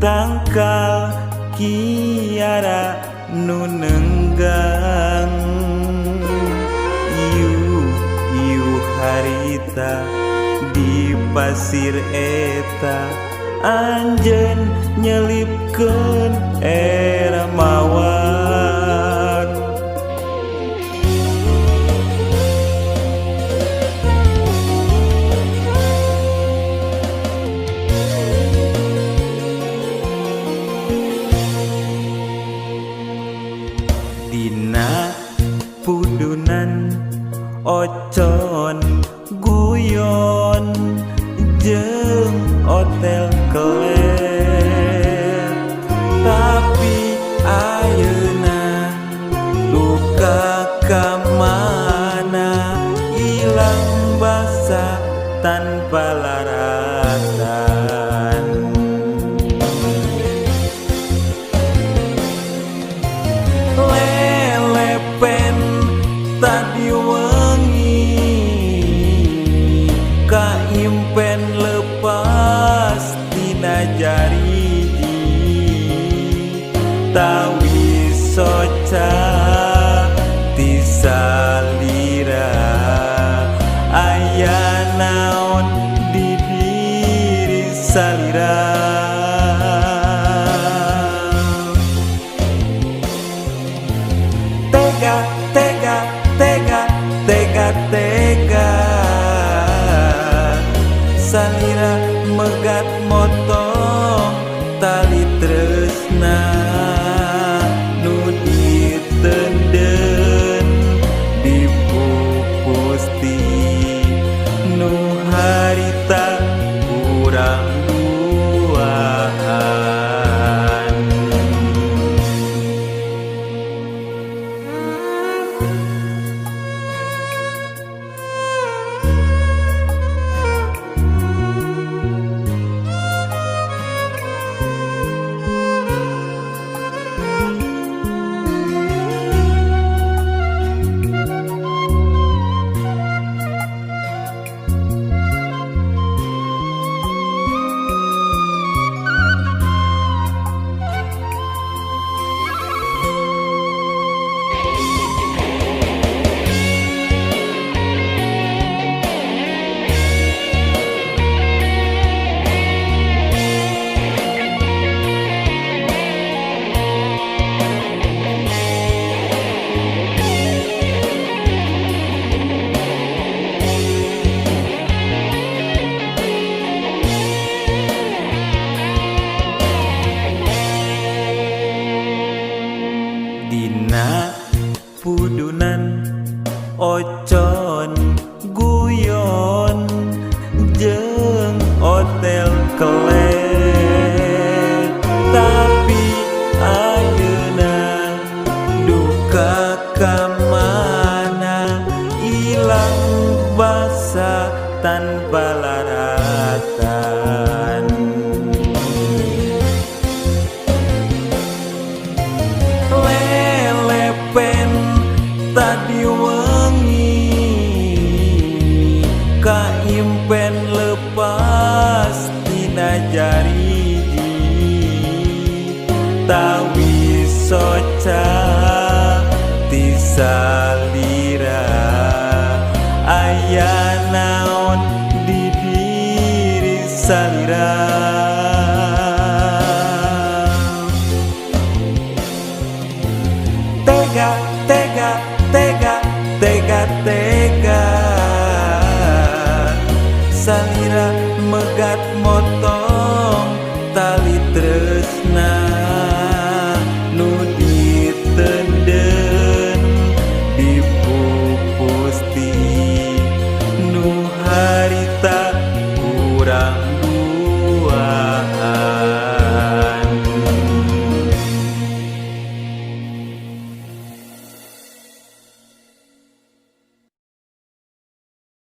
tangkal kiara nu nenggang. Iu harita di pasir eta anjeun nyelipkeun era mawar. Dina pudunan ocon guyon jeung otel kelet, tapi ayeuna luka kamana ilang basa tanpa laratan. Lelepen tadi impen lepas tina jariji, tawi soca ti salira aya naon di diri salira. Tega tega tega tega tega salira megat motong tali tresna nu ditenden di pupusti nu harita kurang duaan. Dina pudunan ocon guyon jeung otel kelet, tapi ayeuna duka kamana ilang basa tanpa laratan. Tadi wengi kaimpen lepas tina jariji, tawi soca ti salira aya naon di diri salira. Tega tega tega tega tega salira megat mot